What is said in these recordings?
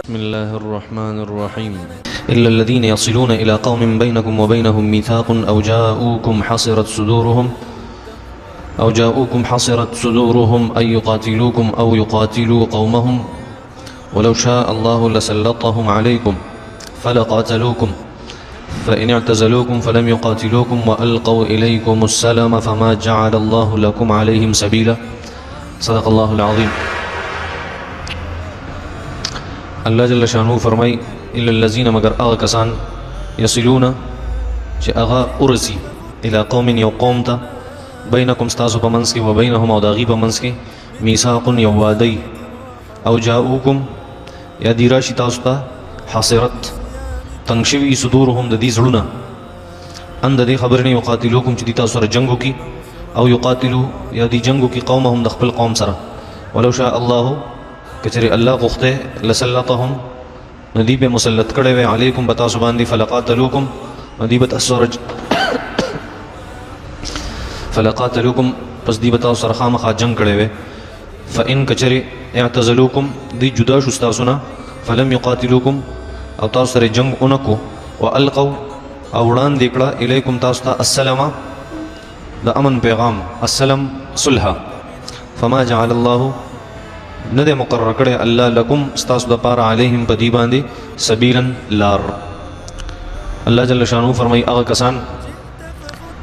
بسم الله الرحمن الرحيم إلا الذين يصلون إلى قوم بينكم وبينهم ميثاق أو جاءوكم حصرت صدورهم أن يقاتلوكم أو يقاتلوا قومهم ولو شاء الله لسلطهم عليكم فلقاتلوكم فإن اعتزلوكم فلم يقاتلوكم وألقوا إليكم السلام فما جعل الله لكم عليهم سبيلا صدق الله العظيم. اللہ جل شانہ فرمائی الا الذین مگر آغا کسان یصلون چه آغا ارسی الى قوم یو قوم تا بینکم ستاسو پا منس کی و بینهم او داغی پا منس کی میثاق یو وادی او جاؤکم یا دیراشی تاسو تا حاصرت تنگشوی صدورهم دا دی زلونا اند دی خبرنی یقاتلوکم چه دی تاسو سر جنگو کی او یقاتلو یا دی جنگو کی قومهم دخپل قوم سر ولو شاء اللہ کچری اللہ غختے لسلطهم ندی پہ مسلط کڑے وے علیکم بتا سبان دی فلقاتلوکم ندی بتا سورج فلقاتلوکم پس دی بتا سرخام خواہ جنگ کڑے وے فإن کچری اعتزلوکم دی جدا شستا سنا فلم یقاتلوکم او تاسو سر جنگ انکو والقو اوڑان دیکڑا الیکم تاستا السلام دا امن پیغام السلام صلحا فما جعل اللہ ندے مقرر کرے اللہ لکم ستاسو دا پارا علیہم پدی باندے سبیلاً لار. اللہ جل شانو فرمائی آغا کسان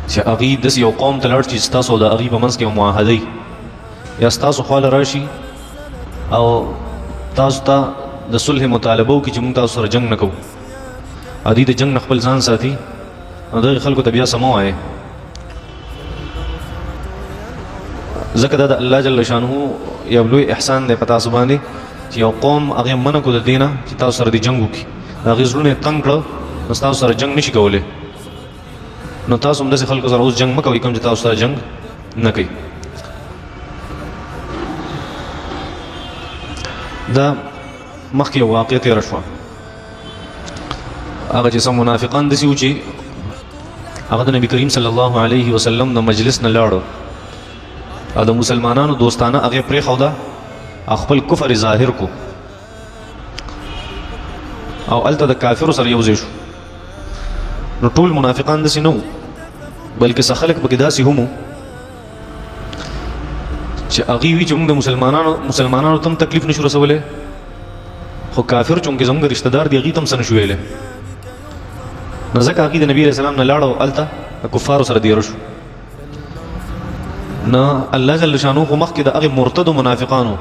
چھ اغی دس یو قوم تلڑ چی ستاسو دا اغی پمنس کے معاہدی یا ستاسو خوال راشی او تاسو تا دا صلح مطالبو کی چمون تاسو سر جنگ نکو ادی دا جنگ نخبل زان ساتی دا خلقو تبیا سمو آئے ذکر دا اللہ جل شانو یا بلوی احسان دے پتا سباندی چی یو قوم اغی منکو دا دینا چی تاسو سر دی جنگو کی اغی ظلون تنگ کرو نو تاسو سر جنگ نشی کولے نو تاسو مدسی خلقو سر اس جنگ مکوی کم چی تاسو سر جنگ نکی. دا مخی واقعیت رشوہ آغا چی سم منافقان دسیو چی آغا دا نبی کریم صلی اللہ علیہ وسلم دا مجلس نلارو او دا مسلمانانو دوستانہ اغی پری خودا اخپل کفر ظاہر کو او علتا دا کافر سر یوزی شو نو طول منافقان دسی نو بلکہ سخلق بکی داسی همو چی اغیوی چی مونگ دا مسلمانانو تم تکلیف نشو رسولے خو کافر چونکہ زمونگ رشتہ دار دی اغی تم سنشویلے نزک اغی دا نبی علیہ السلام نلارو علتا کفارو سر دیرو شو نا اللہ جل شانو خو مخ کی دا اغی مرتد و منافقانو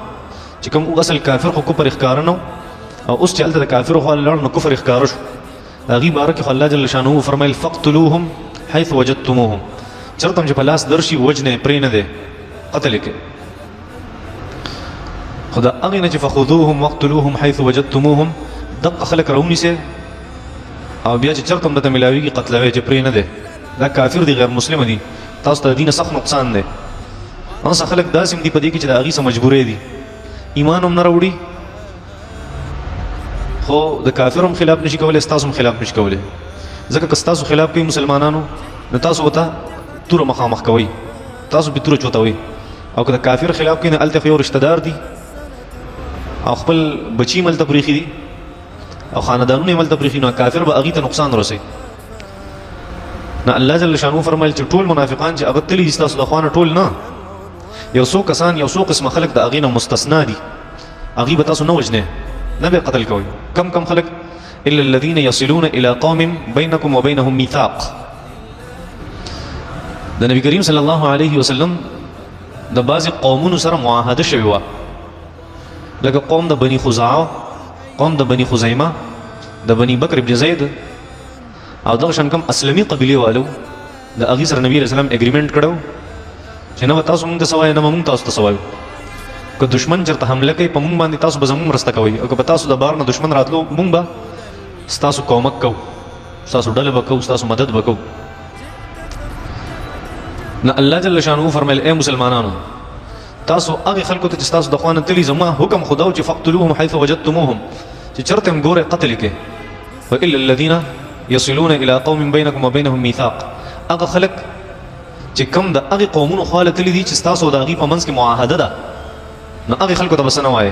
چی کم او اصل کافر خو کفر اخکارنو او اس چلتا دا کافر خو اللہ لڑنو کفر اخکارشو اغی بارکی خو اللہ جل شانو فرمائل فقتلوهم حیث وجدتموهم چرتم چی پلاس درشی وجنے پرین دے قتل کے خدا اغی نا چی فخذوهم وقتلوهم حیث وجدتموهم دق خلق رونی سے او بیا چی چرتم دا ملاوی کی قتلوے چی پرین دے دا کافر دی غیر مسلم دی تاس تا دین سخت نقصان دے انسا خلق داسم دی پدی کی چی دا آغی سا مجبورے دی ایمانم نروڑی خو دا کافرم خلاف نشی کولے استاسم خلاف نشی کولے ذکر کستاسو خلاف کئی مسلمانانو نتاسو وطا تور مخامخ کوئی تاسو بی تور چوتا ہوئی او کدا کافر خلاف کئی نا التخ یو رشتہ دار دی او خپل بچی ملتا پریخی دی او خاندانون ملتا پریخی نا کافر با آغی تا نقصان رسے نا اللہ جل شانو فرمائل چی طول منافقان چی اغتلی جستاسو دخوانا طول نا یو سو کسان یو سو قسم خلق دا اغینا مستثنا دی اغی بتاسو نوجنے نبی قتل کوئی کم خلق الا الذین یصلون الى قوم بینکم و بینهم میثاق دا نبی کریم صلی اللہ علیہ وسلم دا بعض قومون سر معاہد شویوا لکه قوم دا بنی خزاعو قوم دا بنی خزیمہ دا بنی بکر ابن زید او دغشان کم اسلمی قبیلی والو دا اغی سر نبی علیہ السلام اگریمنٹ کرو چی نو تاسو مونگ تا سوائی نو مونگ تاسو تا سوائی که دشمن چرتا حملہ کئی پا مونگ باندی تاسو بزمون رستا کوئی او که پا تاسو دا بارنا دشمن راتلو مونگ با ستاسو کومک کو ستاسو ڈل بکو ستاسو مدد بکو نا اللہ جل شانو فرمائل اے مسلمانانو تاسو اغی خلقو تا چستاسو دخوانا تلی زمان حکم خداو چی فقتلوهم حیث وجدتموهم چی چرتم گور قتل کے وإلا الذین یصلون الى قوم بینکم و بینهم میثاق اغا خلق چی کم دا اغی قومون خوالت لی دی چی ستاسو دا اغی پا منز کی معاہدہ دا نا اغی خلقو تا بسنو آئے